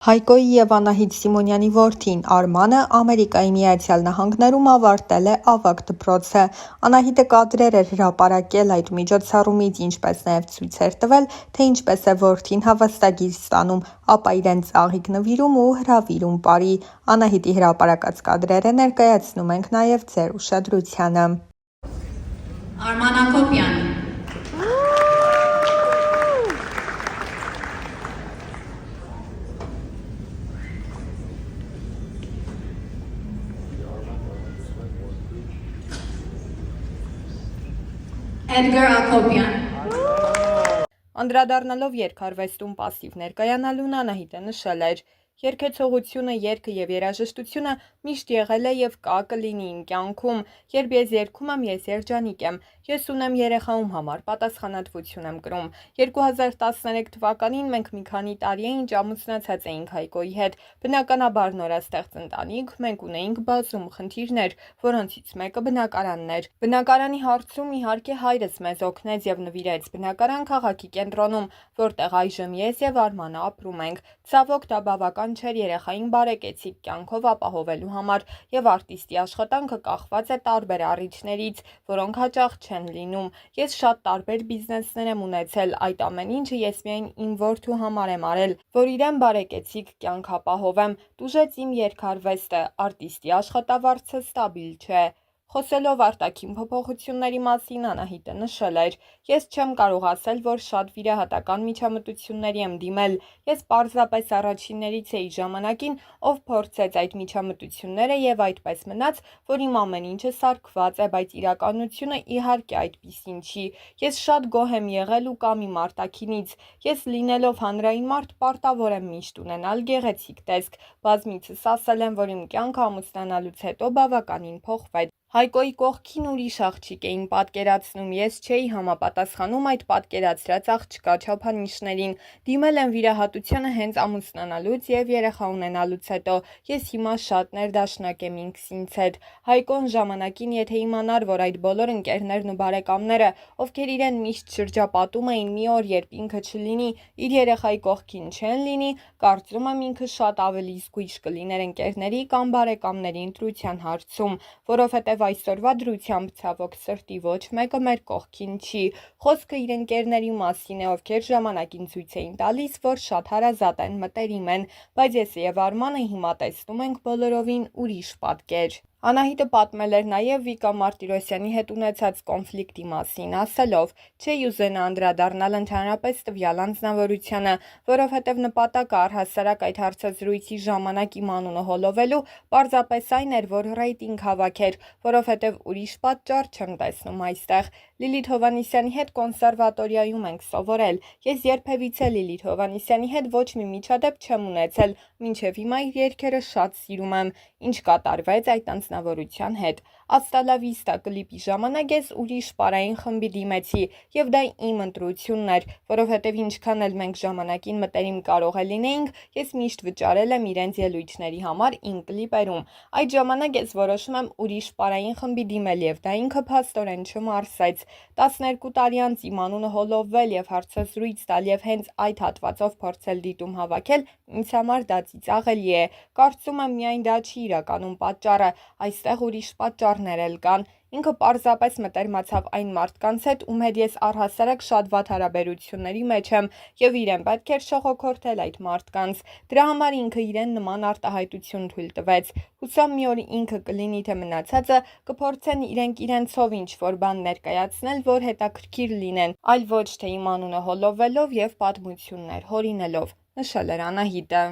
Հայկոյի և Անահիտ Սիմոնյանի որդին Արմանը Ամերիկայի Միացյալ Նահանգներում ավարտել է ավագ դպրոցը։ Անահիտը կադրեր էր հրապարակել այդ միջոցառումից, ինչպես նաև ցույց տվել, թե ինչպես է որդին հավաստագիր ստանում, ապա իրեն ծաղիկ նվիրում ու հրավիրում պարի։ Անահիտի հրապարակած կադրերը ներկայացնում ենք նաև ձեր ուշադրությանը։ Արման Ակոպյան Էդգար Ակոպյան Անդրադառնալով երգարվեստում պասիվ ներկայանալուն, Անահիտը նշել էր. «Երգեցողությունը, երգը և երաժշտությունը միշտ եղել է և կլինի իմ կյանքում։ Երբ ես երգում եմ, ես երջանիկ եմ։ Ես ունեմ երեխա, ում համար պատասխանատվություն եմ կրում։ 2013 թվականին մենք մի քանի տարի է ինչ ամուսնացած էինք Հայկոյի հետ։ Բնականաբար նորաստեղծ ընտանիք, մենք ունեինք բազում խնդիրներ, որոնցից մեկը բնակարանն էր։ Բնակարանի հարցում իհարկե հայրս մեզ օգնեց և նվիրեց բնակարան քաղաքի կենտրոնում, որտեղ այժմ ես և Արմանը ապրում ենք։ Ցավոք դա բավական չէր երեխային բարեկեցիկ կյանքով ապահովելու համար, և արտիստի աշխատանքը կախված է տարբեր առիթներից, որոնք հաճախ չեն լինում։ Ես շատ տարբեր բիզնեսներ եմ ունեցել, այդ ամեն ինչը ես միայն իմ որդու համար եմ արել, որ իրեն բարեկեցիկ կյանք ապահովեմ։ Տուժեց իմ երգարվեստը, արտիստի աշխատավարձը ստաբիլ չէ»։ Խոսելով արտաքին փոփոխությունների մասին, Անահիտը նշել էր. «Ես չեմ կարող ասել, որ շատ վիրահատական միջամտությունների եմ դիմել։ Ես պարզապես առաջիններից էի ժամանակին, ով փորձեց այդ միջամտությունները և այդպես մնաց, որ իմ ամեն ինչը սարքված է, բայց իրականությունը իհարկե այդպիսին չի։ Ես շատ գոհ եմ եղել ու կամ իմ արտաքինից։ Ես լինելով հանրային մարդ պարտավոր եմ միշտ ունենալ գեղեցիկ տեսք։ Բազմիցս ասել եմ, որ իմ կյանքը ամուսնանալուց հետո բավականին փոխվեց։ Հայկոյի կողքին ուրիշ աղջիկ էին պատկերացնում, ես չէի համապատասխանում այդ պատկերացրած աղջկա չափանիշներին։ Դիմել եմ վիրահատությանը հենց ամուսնանալուց և երեխա ունենալուց հետո։ Ես հիմա շատ ներդաշնակ եմ ինքս ինձ հետ։ Հայկոն ժամանակին եթե իմանար, որ այդ բոլոր ընկերներն ու բարեկամները, ովքեր իրեն միշտ շրջապատում էին, մի օր երբ ինքը չլինի, իր երեխայի կողքին չեն լինի, կարծում եմ ինքը շատ ավելի զգույշ կլիներ ընկերների կամ բարեկամների ընտրության հարցում, որովհետև այսօրվա դրությամբ ցավոք սրտի ոչ մեկը մեր կողքին չի։ Խոսքը իր ընկերների մասին է, ովքեր ժամանակին ցույց էին տալիս, որ շատ հարազատ են, մտերիմ են, բայց ես և Արմանը հիմա տեսնում ենք բոլորովին ուրիշ պատկեր»։ Անահիտը պատմել էր նաև Վիկա Մարտիրոսյանի հետ ունեցած կոնֆլիկտի մասին, ասելով. «Չէի ուզենա անդրադառնալ ընդհանրապես տվյալ անձնավորությանը, որովհետև նպատակը առհասարակ այդ հարցազրույցի ժամանակ իմ անունը հոլովելու պարզապես այն էր, որ ռեյտինգ հավաքեր, որովհետև ուրիշ պատճառ չեմ տեսնում այստեղ։ Լիլիթ Հովհաննիսյանի հետ կոնսերվատորիայում ենք սովորել։ Ես երբևիցե Լիլիթ Հովհաննիսյանի հետ ոչ մի միջադեպ չեմ ունեցել, մինչև հիմա իր երգերը շատ սիրում եմ։ Ինչ կատարվեց այդ անձնավորության հետ։ Աստ ա լա վիստա կլիպի ժամանակ ես ուրիշ պարային խմբի դիմեցի, և դա իմ ընտրությունն էր, որովհետև ինչքան էլ մենք ժամանակին մտերիմ կարող է լինեինք, ես միշտ վճարել եմ իրենց ելույթների համար իմ կլիպերում։ Այդ ժամանակ ես որոշում եմ ուրիշ պարային խմբի դիմել, և դա ինքը փաստորեն չմարսեց։ 12 տարի անց իմ անունը հոլովվել և հարցազրույց տալ և հենց այդ հատվածով փորձել դիտում հավաքել, ինձ համար դա ծիծաղելի է։ Կարծում եմ միայն դա չի իրականում պատճառը, այստեղ ուրիշ պատճառներ էլ կան։ Ինքը պարզապես մտերմացավ այն մարդկանց հետ, ում հետ ես առհասարակ շատ վատ հարաբերությունների մեջ եմ, և իրեն պետք էր շողոքորթել այդ մարդկանց։ Դրա համար ինքը իրեն նման արտահայտություն թույլ տվեց։ Հուսամ մի օր ինքը կլինի, թե մնացածը կփորձեն իրենք իրենցով ինչ-որ բան ներկայացնել, որ հետաքրքիր լինեն, այլ ոչ թե իմ անունը հոլովելով և պատմություններ հորինելով», նշել էր Անահիտը։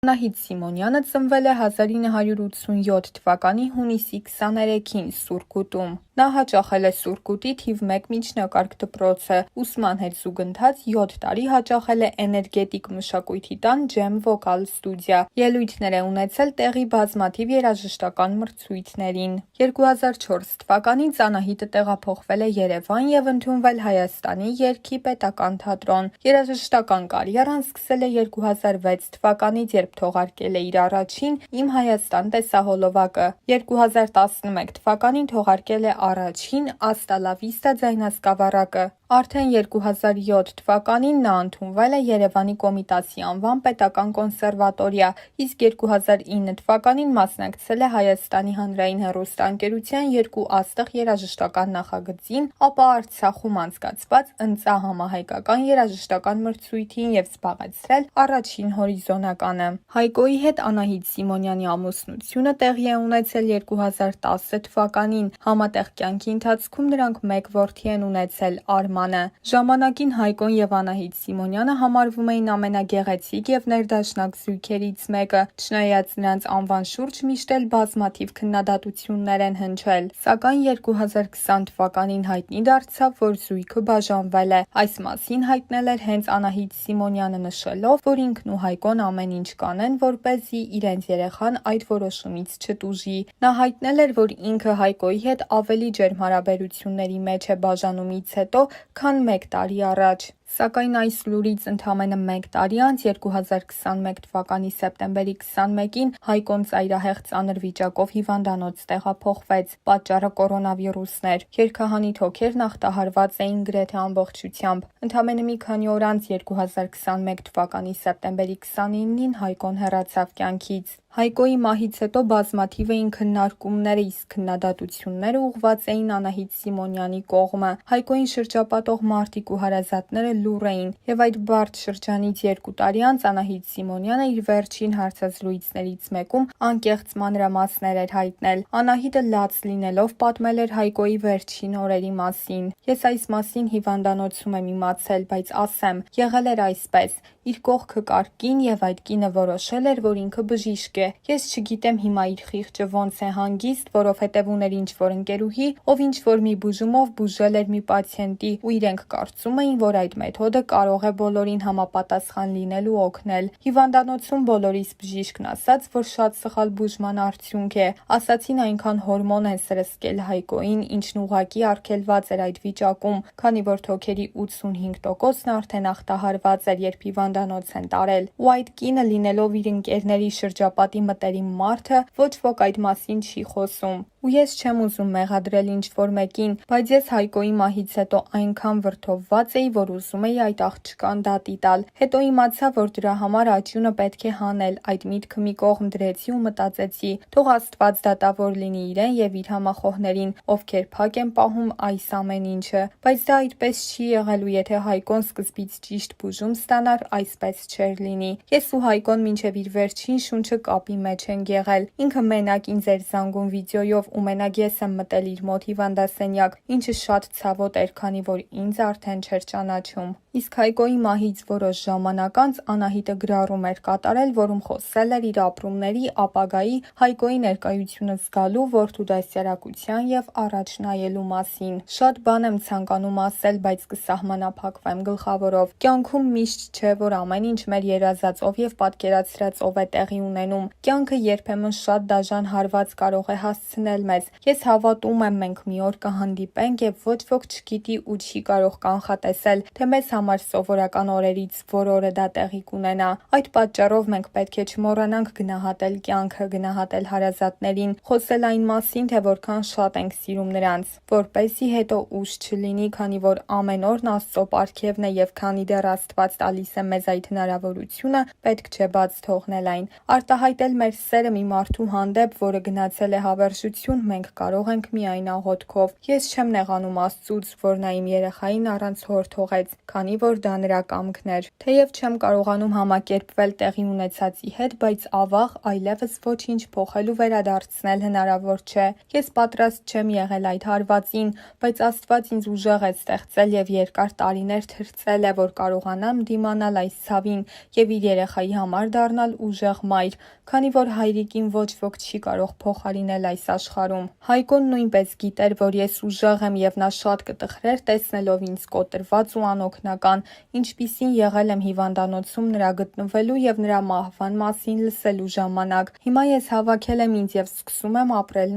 Անահիտ Սիմոնյանը ծնվել է 1987 թվականի հունիսի 23-ին Սուրկուտում։ Նա հաճախել է Սուրկուտի թիվ 1 միջնակարգ դպրոցը, ուսման հետ զուգընթաց 7 տարի հաճախել է էներգետիկ մշակույթի տան ջեմ վոկալ ստուդիա։ Ելույթներ է ունեցել տեղի բազմաթիվ երաժշտական մրցույթներին։ 2004 թվականից Անահիտը տեղափոխվել է Երևան և ընդունվել Հայաստանի երգի պետական թատրոն։ Երաժշտական կարիերան սկսել է 2006 թվականից, երբ երբ թողարկել է իր առաջին «Իմ Հայաստան» տեսահոլովակը։ 2011 թվականին թողարկել է առաջին «Աստա լա վիստա» ձայնասկավառակը։ Արդեն 2007 թվականին նա ընդունվել է Երևանի Կոմիտասի անվան պետական կոնսերվատորիա, իսկ 2009 թվականին մասնակցել է Հայաստանի հանրային հեռուստաընկերության 2 աստղ երաժշտական նախագծին, ապա Արցախում անցկացված ԸՆԾԱ համահայկական երաժշտական մրցույթին և զբաղեցրել առաջին հորիզոնականը։ Հայկոյի հետ Անահիտ Սիմոնյանի ամուսնությունը տեղի է ունեցել 2010 թվականին։ Համատեղ կյանքի ընթացքում նրանք մեկ որդի են ունեցել՝ Արմանը։ Ժամանակին Հայկոն և Անահիտ Սիմոնյանը համարվում էին ամենագեղեցիկ և ներդաշնակ զույգերից մեկը, չնայած նրանց անվան շուրջ միշտ էլ բազմաթիվ քննադատություններ են հնչել։ Սակայն 2020 թվականին հայտնի դարձավ, որ զույգը բաժանվել է։ Այս մասին հայտնել էր հենց Անահիտ Սիմոնյանը, նշելով, որ ինքն ու Հայկոն ամեն ինչ կանեն, որպեսզի իրենց երեխան այդ որոշումից չտուժի։ Նա հայտնել էր, որ ինքը Հայկոյի հետ ավելի ջերմ հարաբերությունների մեջ է բաժանումից հետո, քան 1 տարի առաջ։ Սակայն այս լուրից ընդամենը 1 տարի անց 2021 թվականի սեպտեմբերի 21-ին Հայկոն ծայրահեղ ծանր վիճակով հիվանդանոց տեղափոխվեց։ Պատճառը կորոնավիրուսն էր։ Երգահանի թոքերն ախտահարված էին գրեթե ամբողջությամբ։ Ընդամենը մի քանի օր անց 2021 թվականի սեպտեմբերի 29-ին Հայկոն հեռացավ կյանքից։ Հայկոյի մահից հետո բազմաթիվ էին քննարկումները, իսկ քննադատությունները ուղղված էին Անահիտ Սիմոնյանի կողմը։ Հայկոյին շրջապատող մարդիկ ու հարազատները լուռ էին, և այդ բարդ շրջանից 2 տարի անց Անահիտ Սիմոնյանը իր վերջին հարցազրույցներից մեկում անկեղծ մանրամասներ էր հայտնել։ Անահիտը լաց լինելով պատմել էր Հայկոյի վերջին օրերի մասին։ «Ես այս մասին հիվանդանոցում եմ իմացել, բայց ասեմ, եղել էր այսպես. իր կողքը կար կին և այդ կինը որոշել էր, որ ինքը բժիշկ է։ Ես չգիտեմ հիմա իր խիղճը ոնց է հանգիստ, որովհետև ուներ ինչ-որ ընկերուհի, ով ինչ-որ մի բուժումով բուժել էր մի պացիենտի, ու իրենք կարծում էին, որ այդ մեթոդը կարող է բոլորին համապատասխան լինել ու օգնել։ Հիվանդանոցում բոլորիս բժիշկն ասաց, որ շատ սխալ բուժման արդյունք է։ Ասացին այնքան հորմոն են սրսկել Հայկոյին, ինչն ուղղակի արգելված էր այդ վիճակում, քանի որ թոքերի 85%-ն արդեն ախտահարված էր, երբ հիվանդանոց են տարել։ Ու այդ կինը, լինելով իր ընկերների շրջապատի մտերիմ մարդը, ոչ ոք այդ մասին չի խոսում։ Ու ես չեմ ուզում մեղադրել ինչ-որ մեկին, բայց ես Հայկոյի մահից հետո այնքան վրդովված էի, որ ուզում էի այդ աղջկան դատի տալ։ Հետո իմացա, որ դրա համար աճյունը պետք է հանել, այդ միտքը մի կողմ դրեցի ու մտածեցի, թող Աստված դատավոր լինի իրեն և իր համախոհներին, ովքեր փակ են պահում այս ամեն ինչը։ Բայց դա այդպես չի եղել, ու եթե Հայկոն սկզբից ճիշտ բուժում ստանար, այսպես չէր լինի։ Ես ու Հայկոն մինչև իր վերջին շունչը կապի մեջ ենք եղել։ Ինքը մենակ ինձ էր զանգում վիդեոյով ու մենակ ես եմ մտել իր մոտ հիվանդասենյակ, ինչը շատ ցավոտ էր, քանի որ ինձ արդեն չէր ճանաչում։ Իսկ Հայկոյի մահից որոշ ժամանակ անց Անահիտը գրառում էր կատարել, որում խոսել էր իր ապրումների, ապագայի, Հայկոյի ներկայությունը զգալու, որդու դաստիարակության և առաջ նայելու մասին։ Շատ բան եմ ցանկանում ասել, բայց կսահմանափակվեմ գլխավորով։ Կյանքում միշտ չէ, որ ամեն ինչ մեր երազածով և պատկերացրածով է տեղի ունենում։ Կյանքը երբեմն շատ դաժան հարված կարող է հասցնել մեզ։ Ես հավատում եմ, մենք մի օր կհանդիպենք և ոչ ոք չգիտի ու չի կարող կանխատեսել, թե մեզ համար սովորական օրերից որ օրը դա տեղի կունենա։ Այդ պատճառով մենք պետք է չմոռանանք գնահատել կյանքը, գնահատել հարազատներին, խոսել այն մասին, թե որքան շատ ենք սիրում նրանց, որպեսզի հետո ուշ չլինի, քանի որ ամեն օրն Աստծո պարգևն է և քանի դեռ Աստված տալիս է մեզ այդ հնարավորությունը, պետք չէ բաց թողնել այն։ Արտահայտել մեր սերը մի մարդու հանդեպ, որը գնացել է հավերժություն, մենք կարող ենք միայն աղոթքով։ Ես չեմ նեղանում Աստծուց, որ նա իմ երեխային առանց հոր թողեց, քանի որ դա նրա կամքն էր։ Թեև չեմ կարողանում համակերպվել տեղի ունեցածի հետ, բայց ավաղ այլևս ոչինչ փոխել ու վերադարձնել հնարավոր չէ։ Ես պատրաստ չեմ եղել այդ հարվածին, բայց Աստված ինձ ուժեղ է ստեղծել և երկար տարիներ թրծել է, որ կարողանամ դիմանալ այս ցավին և իր երեխայի համար դառնալ ուժեղ մայր, քանի որ հայրիկին ոչ ոք չի կարող փոխարինել այս աշխարհում։ Հայկոն նույնպես գիտեր, որ ես ուժեղ եմ, և նա շատ կտխրեր տեսնելով ինձ կոտրված ու անօգնական, ինչպիսին եղել եմ հիվանդանոցում նրա գտնվելու և նրա մահվան մասին լսելու ժամանակ։ Հիմա ես հավաքել եմ ինձ և սկսում եմ ապրել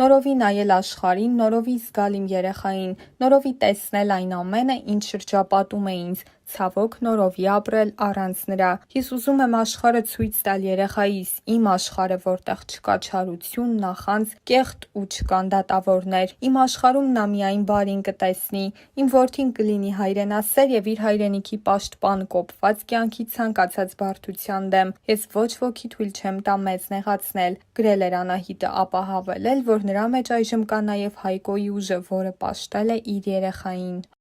նորովի նայել աշխարհին, նորովի զգալ իմ երեխային, նորովի տեսնել այն ամենը, ինչ շրջապատում է ինձ, ցավոք նորովի ապրել առանց նրա։ Ես ուզում եմ աշխարհը ցույց տալ երեխայիս, իմ աշխարհը, որտեղ չկա չարություն, նախանձ, կեղտ ու չկան դատավորներ։ Իմ աշխարհում նա միայն բարին կտեսնի։ Իմ որդին կլինի հայրենասեր եւ իր հայրենիքի պաշտպան, կոփված կյանքի ցանկացած բարդության դեմ։ Ես ոչ ոքի թույլ չեմ տա մեզ նեղացնել, գրել էր Անահիտը, ապա հավելել, որ նրա մեջ այժմ կա նաև Հայկոյի ուժը, որը պաշտել է իր երեխային։